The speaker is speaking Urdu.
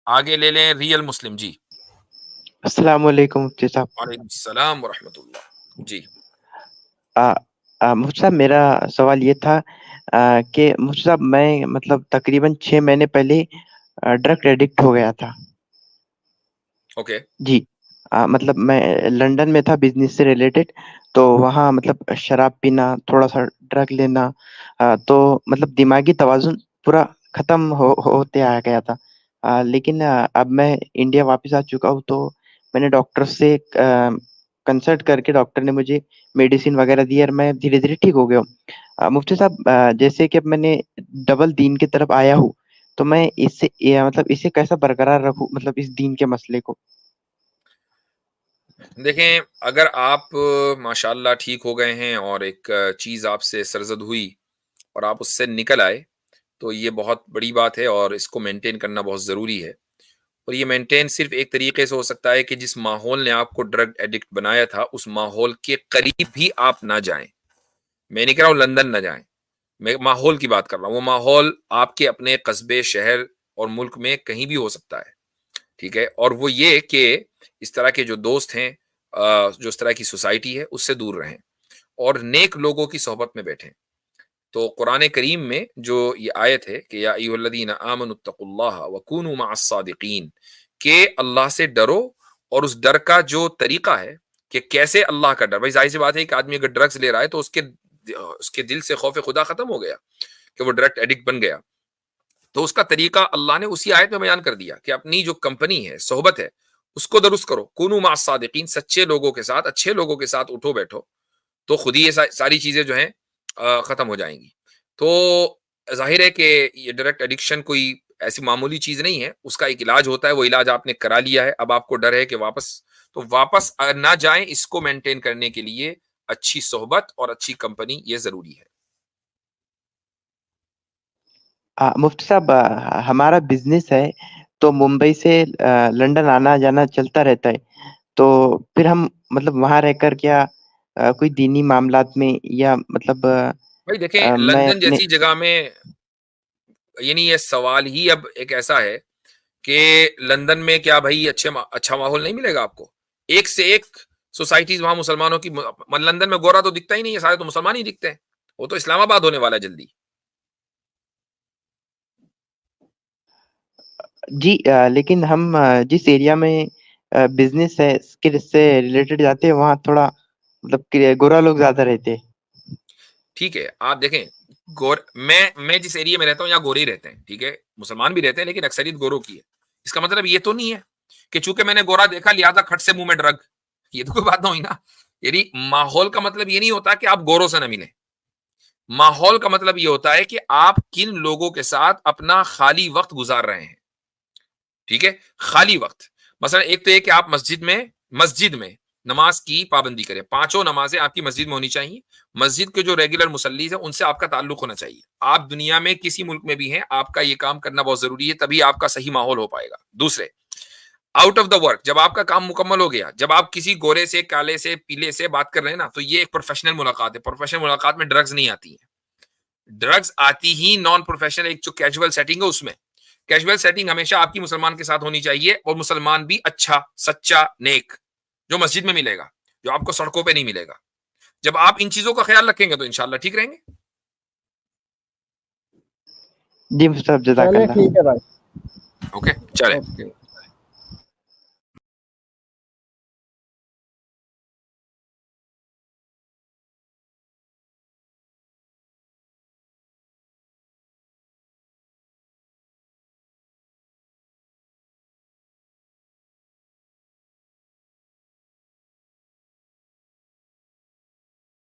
آگے لے لیں ریئل مسلم جی. السلام علیکم مفتی صاحب. وعلیکم السلام ورحمۃ اللہ جی. مفتی صاحب میرا سوال یہ تھا کہ مفتی صاحب میں مطلب تقریباً 6 مہینے پہلے ڈرگ ایڈکٹ ہو گیا تھا. اوکے. جی. مطلب میں لندن میں تھا بزنس سے ریلیٹڈ، تو وہاں مطلب شراب پینا، تھوڑا سا ڈرگ لینا، تو مطلب دماغی توازن پورا ختم ہوتے آ گیا تھا. لیکن اب میں انڈیا واپس آ چکا ہوں، تو میں نے ڈاکٹر سے کنسلٹ کر کے ڈاکٹر نے مجھے میڈیسن وغیرہ دی اور میں دھیرے دھیرے ٹھیک ہو گیا ہوں. مفتی صاحب جیسے کہ اب میں نے ڈبل دین کی طرف آیا ہوں، تو میں اس سے مطلب اسے کیسا برقرار رکھوں، مطلب اس دین کے مسئلے کو. دیکھیں، اگر آپ ماشاءاللہ ٹھیک ہو گئے ہیں اور ایک چیز آپ سے سرزد ہوئی اور آپ اس سے نکل آئے، تو یہ بہت بڑی بات ہے اور اس کو مینٹین کرنا بہت ضروری ہے. اور یہ مینٹین صرف ایک طریقے سے ہو سکتا ہے کہ جس ماحول نے آپ کو ڈرگ ایڈکٹ بنایا تھا اس ماحول کے قریب بھی آپ نہ جائیں. میں نہیں کہہ رہا ہوں لندن نہ جائیں، میں ماحول کی بات کر رہا ہوں. وہ ماحول آپ کے اپنے قصبے، شہر اور ملک میں کہیں بھی ہو سکتا ہے. ٹھیک ہے. اور وہ یہ کہ اس طرح کے جو دوست ہیں، جو اس طرح کی سوسائٹی ہے، اس سے دور رہیں اور نیک لوگوں کی صحبت میں بیٹھیں. تو قرآن کریم میں جو یہ آیت ہے کہ یا ایھا الذین آمنوا اتقوا اللہ وکونوا مع الصادقین، کہ اللہ سے ڈرو، اور اس ڈر کا جو طریقہ ہے کہ کیسے اللہ کا ڈر. بھائی ظاہر سی بات ہے کہ آدمی اگر ڈرگز لے رہا ہے تو اس کے دل سے خوف خدا ختم ہو گیا کہ وہ ڈرگ ایڈکٹ بن گیا. تو اس کا طریقہ اللہ نے اسی آیت میں بیان کر دیا کہ اپنی جو کمپنی ہے، صحبت ہے، اس کو درست کرو. کونوا مع الصادقین، سچے لوگوں کے ساتھ، اچھے لوگوں کے ساتھ اٹھو بیٹھو، تو خود ہی یہ ساری چیزیں جو ہیں ختم ہو جائیں گی. تو ظاہر ہے کہ یہ ڈائریکٹ ایڈکشن کوئی ایسی معمولی چیز نہیں ہے، اس کا ایک علاج ہوتا ہے. وہ علاج آپ نے کرا لیا ہے، اب آپ کو ڈر ہے کہ واپس نہ جائیں. اس کو مینٹین کرنے کے لیے اچھی صحبت اور اچھی کمپنی یہ ضروری ہے. مفتی صاحب ہمارا بزنس ہے، تو ممبئی سے لندن آنا جانا چلتا رہتا ہے. تو پھر ہم مطلب وہاں رہ کر کیا کوئی دینی معاملات میں یا مطلب بھائی دیکھیں، میں لندن اپنے جیسی جگہ میں، یعنی یہ سوال ہی اب ایک ایسا ہے کہ لندن میں کیا بھائی اچھا ماحول نہیں ملے گا آپ کو؟ ایک سے ایک سوسائٹیز وہاں مسلمانوں کی. لندن میں گورا تو دکھتا ہی نہیں ہے، سارے تو مسلمان ہی دکھتے ہیں. وہ تو اسلام آباد ہونے والا ہے جلدی. جی. لیکن ہم جس ایریا میں بزنس ہے سے ریلیٹڈ جاتے ہیں، وہاں تھوڑا مطلب گورا لوگ زیادہ رہتے ہیں. ٹھیک ہے. آپ دیکھیں، میں جس ایریا میں رہتا ہوں یہاں گورے ہی رہتے ہیں. ٹھیک ہے، مسلمان بھی رہتے ہیں لیکن اکثریت گوروں کی ہے. اس کا مطلب یہ تو نہیں ہے کہ چونکہ میں نے گورا دیکھا لہٰذا کھٹ سے منہ میں ڈرگ. یہ تو کوئی بات نہ ہوئی نا. یعنی ماحول کا مطلب یہ نہیں ہوتا کہ آپ گوروں سے نہ ملیں. ماحول کا مطلب یہ ہوتا ہے کہ آپ کن لوگوں کے ساتھ اپنا خالی وقت گزار رہے ہیں. ٹھیک ہے، خالی وقت. مثلا ایک تو یہ کہ آپ مسجد میں نماز کی پابندی کریں. 5 نمازیں آپ کی مسجد میں ہونی چاہیے. مسجد کے جو ریگولر مصلیز ہیں ان سے آپ کا تعلق ہونا چاہیے. آپ دنیا میں کسی ملک میں بھی ہیں، آپ کا یہ کام کرنا بہت ضروری ہے، تبھی آپ کا صحیح ماحول ہو پائے گا. دوسرے، آؤٹ آف دا ورک، جب آپ کا کام مکمل ہو گیا، جب آپ کسی گورے سے، کالے سے، پیلے سے بات کر رہے ہیں نا، تو یہ ایک پروفیشنل ملاقات ہے. پروفیشنل ملاقات میں ڈرگز نہیں آتی ہیں. ڈرگز آتی ہی نان پروفیشنل، ایک جو کیجول سیٹنگ ہے اس میں. کیجول سیٹنگ ہمیشہ آپ کی مسلمان کے ساتھ ہونی چاہیے، اور مسلمان بھی اچھا، سچا، نیک، جو مسجد میں ملے گا، جو آپ کو سڑکوں پہ نہیں ملے گا. جب آپ ان چیزوں کا خیال رکھیں گے تو انشاءاللہ ٹھیک رہیں گے. جی صاحب، جزاک چلے اللہ. ٹھیک ہے بھائی. اوکے چلے. اوکے.